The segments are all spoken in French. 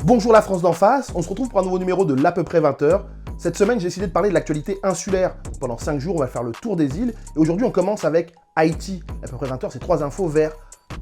Bonjour la France d'en face, on se retrouve pour un nouveau numéro de l'à peu près 20h. Cette semaine, j'ai décidé de parler de l'actualité insulaire. Pendant 5 jours, on va faire le tour des îles. Et aujourd'hui, on commence avec Haïti. À peu près 20h, c'est 3 infos vers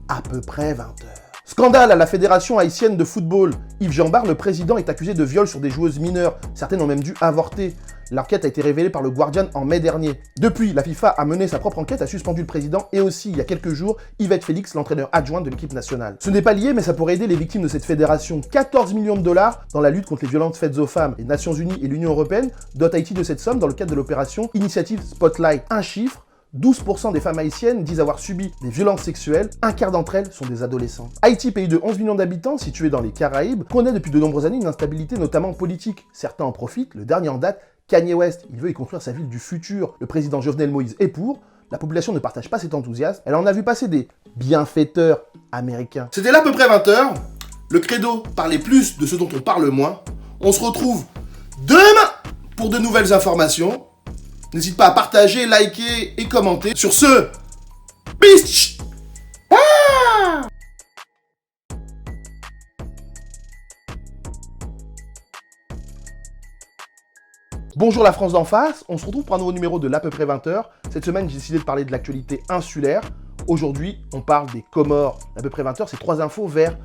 à peu près 20h. Scandale à la Fédération haïtienne de football. Yves Jeanbart, le président, est accusé de viol sur des joueuses mineures. Certaines ont même dû avorter. L'enquête a été révélée par le Guardian en mai dernier. Depuis, la FIFA a mené sa propre enquête, a suspendu le président et aussi, il y a quelques jours, Yvette Félix, l'entraîneur adjoint de l'équipe nationale. Ce n'est pas lié, mais ça pourrait aider les victimes de cette fédération. 14 millions de dollars dans la lutte contre les violences faites aux femmes. Les Nations Unies et l'Union Européenne dotent Haïti de cette somme dans le cadre de l'opération Initiative Spotlight. Un chiffre, 12% des femmes haïtiennes disent avoir subi des violences sexuelles, un quart d'entre elles sont des adolescentes. Haïti, pays de 11 millions d'habitants, situé dans les Caraïbes, connaît depuis de nombreuses années une instabilité notamment politique. Certains en profitent, le dernier en date, Kanye West, il veut y construire sa ville du futur. Le président Jovenel Moïse est pour, la population ne partage pas cet enthousiasme, elle en a vu passer des bienfaiteurs américains. C'était là à peu près 20h, le credo parlait plus de ce dont on parle moins. On se retrouve demain pour de nouvelles informations. N'hésite pas à partager, liker et commenter. Sur ce, peace! Bonjour la France d'en face, on se retrouve pour un nouveau numéro de l'à peu près 20h. Cette semaine, j'ai décidé de parler de l'actualité insulaire. Aujourd'hui, on parle des Comores. L'à peu près 20h, c'est 3 infos vers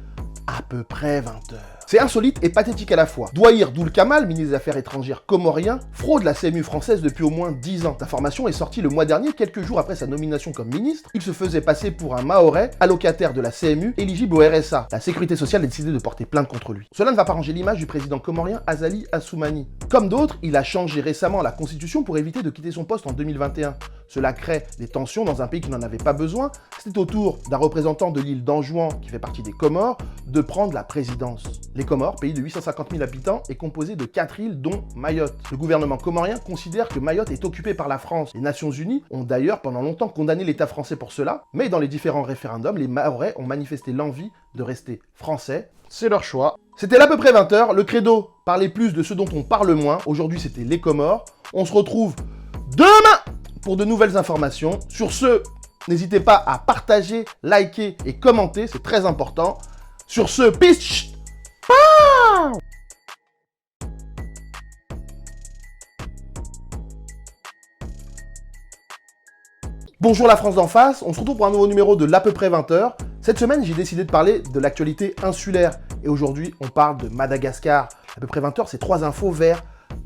à peu près 20h. C'est insolite et pathétique à la fois. Douahir Doul Kamal, ministre des Affaires étrangères comorien, fraude la CMU française depuis au moins 10 ans. L'information est sortie le mois dernier, quelques jours après sa nomination comme ministre. Il se faisait passer pour un Mahorais, allocataire de la CMU, éligible au RSA. La sécurité sociale a décidé de porter plainte contre lui. Cela ne va pas ranger l'image du président comorien Azali Assoumani. Comme d'autres, il a changé récemment la constitution pour éviter de quitter son poste en 2021. Cela crée des tensions dans un pays qui n'en avait pas besoin. C'est au tour d'un représentant de l'île d'Anjouan, qui fait partie des Comores, de prendre la présidence. Les Comores, pays de 850 000 habitants, est composé de 4 îles, dont Mayotte. Le gouvernement comorien considère que Mayotte est occupée par la France. Les Nations Unies ont d'ailleurs pendant longtemps condamné l'État français pour cela, mais dans les différents référendums, les Mahorais ont manifesté l'envie de rester français. C'est leur choix. C'était l'à peu près 20h, le credo parlait plus de ce dont on parle moins. Aujourd'hui, c'était les Comores. On se retrouve demain pour de nouvelles informations. Sur ce, n'hésitez pas à partager, liker et commenter, c'est très important. Sur ce, peace! Bonjour la France d'en face, on se retrouve pour un nouveau numéro de l'à peu près 20h. Cette semaine, j'ai décidé de parler de l'actualité insulaire. Et aujourd'hui, on parle de Madagascar. À peu près 20h, c'est 3 infos vers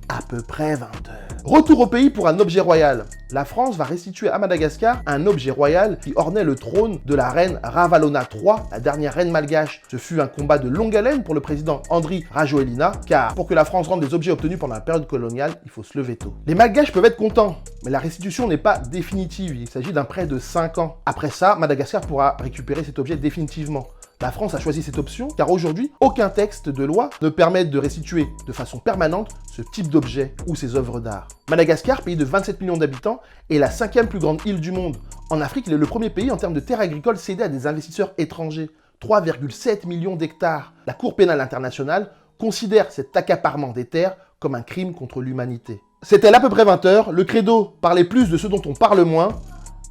à peu près 20h. Retour au pays pour un objet royal. La France va restituer à Madagascar un objet royal qui ornait le trône de la reine Ravalona III, la dernière reine malgache. Ce fut un combat de longue haleine pour le président Andry Rajoelina, car pour que la France rende des objets obtenus pendant la période coloniale, il faut se lever tôt. Les malgaches peuvent être contents, mais la restitution n'est pas définitive, il s'agit d'un prêt de 5 ans. Après ça, Madagascar pourra récupérer cet objet définitivement. La France a choisi cette option car aujourd'hui, aucun texte de loi ne permet de restituer de façon permanente ce type d'objet ou ces œuvres d'art. Madagascar, pays de 27 millions d'habitants, est la 5e plus grande île du monde. En Afrique, il est le premier pays en termes de terres agricoles cédées à des investisseurs étrangers. 3,7 millions d'hectares. La Cour pénale internationale considère cet accaparement des terres comme un crime contre l'humanité. C'était l'à peu près 20h, le credo parlait plus de ce dont on parle moins.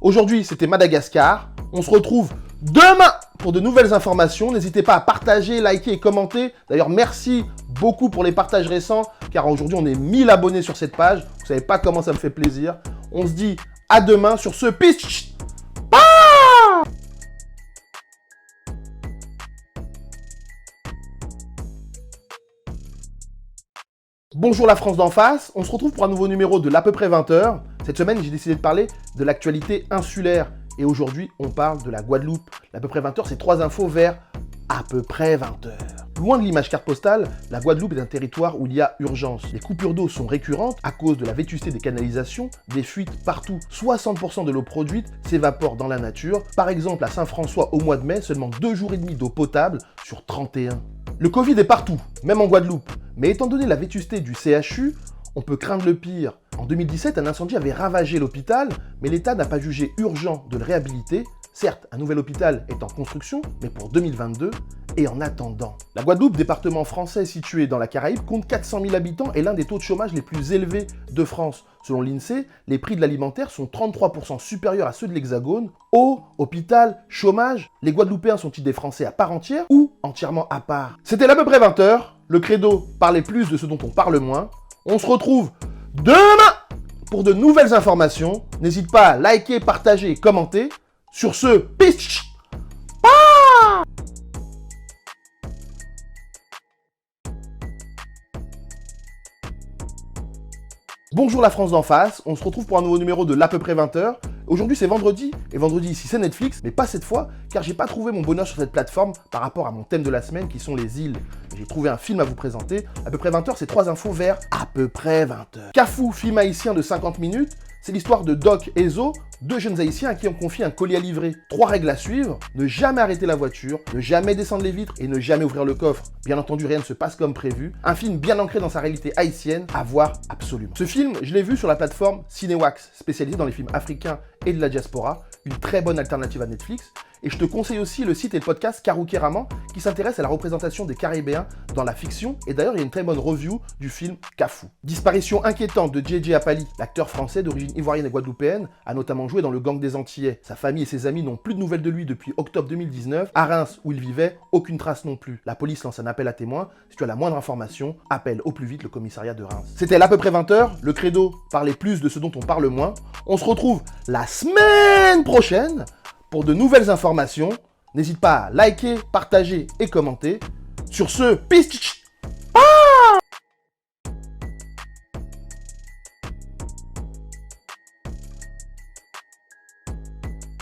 Aujourd'hui, c'était Madagascar. On se retrouve demain pour de nouvelles informations. N'hésitez pas à partager, liker et commenter. D'ailleurs, merci beaucoup pour les partages récents, car aujourd'hui, on est 1000 abonnés sur cette page. Vous savez pas comment ça me fait plaisir. On se dit à demain sur ce pitch. Bonjour la France d'en face, on se retrouve pour un nouveau numéro de l'à peu près 20h. Cette semaine, j'ai décidé de parler de l'actualité insulaire. Et aujourd'hui, on parle de la Guadeloupe. L'à peu près 20h, c'est 3 infos vers à peu près 20h. Loin de l'image carte postale, la Guadeloupe est un territoire où il y a urgence. Les coupures d'eau sont récurrentes à cause de la vétusté des canalisations, des fuites partout. 60% de l'eau produite s'évapore dans la nature. Par exemple, à Saint-François, au mois de mai, seulement 2 jours et demi d'eau potable sur 31. Le Covid est partout, même en Guadeloupe. Mais étant donné la vétusté du CHU, on peut craindre le pire. En 2017, un incendie avait ravagé l'hôpital, mais l'État n'a pas jugé urgent de le réhabiliter. Certes, un nouvel hôpital est en construction, mais pour 2022 et en attendant. La Guadeloupe, département français situé dans la Caraïbe, compte 400 000 habitants et l'un des taux de chômage les plus élevés de France. Selon l'INSEE, les prix de l'alimentaire sont 33% supérieurs à ceux de l'Hexagone. Eau, hôpital, chômage, les Guadeloupéens sont-ils des Français à part entière ou entièrement à part. C'était l'à peu près 20h. Le credo, parler plus de ce dont on parle moins. On se retrouve demain pour de nouvelles informations. N'hésite pas à liker, partager et commenter. Sur ce, peace. Bonjour la France d'en face, on se retrouve pour un nouveau numéro de l'à peu près 20h. Aujourd'hui c'est vendredi, et vendredi ici c'est Netflix, mais pas cette fois, car j'ai pas trouvé mon bonheur sur cette plateforme par rapport à mon thème de la semaine qui sont les îles. J'ai trouvé un film à vous présenter, à peu près 20h, c'est 3 infos vers à peu près 20h. Cafou, film haïtien de 50 minutes, c'est l'histoire de Doc et Zo, deux jeunes haïtiens à qui on confie un colis à livrer. 3 règles à suivre, ne jamais arrêter la voiture, ne jamais descendre les vitres et ne jamais ouvrir le coffre. Bien entendu, rien ne se passe comme prévu. Un film bien ancré dans sa réalité haïtienne, à voir absolument. Ce film, je l'ai vu sur la plateforme Cinewax, spécialisée dans les films africains et de la diaspora, une très bonne alternative à Netflix. Et je te conseille aussi le site et le podcast Karouké Raman, qui s'intéresse à la représentation des Caribéens dans la fiction. Et d'ailleurs, il y a une très bonne review du film Cafou. Disparition inquiétante de JJ Apali, l'acteur français d'origine ivoirienne et guadeloupéenne, a notamment joué dans Le Gang des Antillais. Sa famille et ses amis n'ont plus de nouvelles de lui depuis octobre 2019. À Reims, où il vivait, aucune trace non plus. La police lance un appel à témoins. Si tu as la moindre information, appelle au plus vite le commissariat de Reims. C'était à peu près 20h. Le credo, parler plus de ce dont on parle moins. On se retrouve la semaine prochaine pour de nouvelles informations. N'hésite pas à liker, partager et commenter. Sur ce, peace!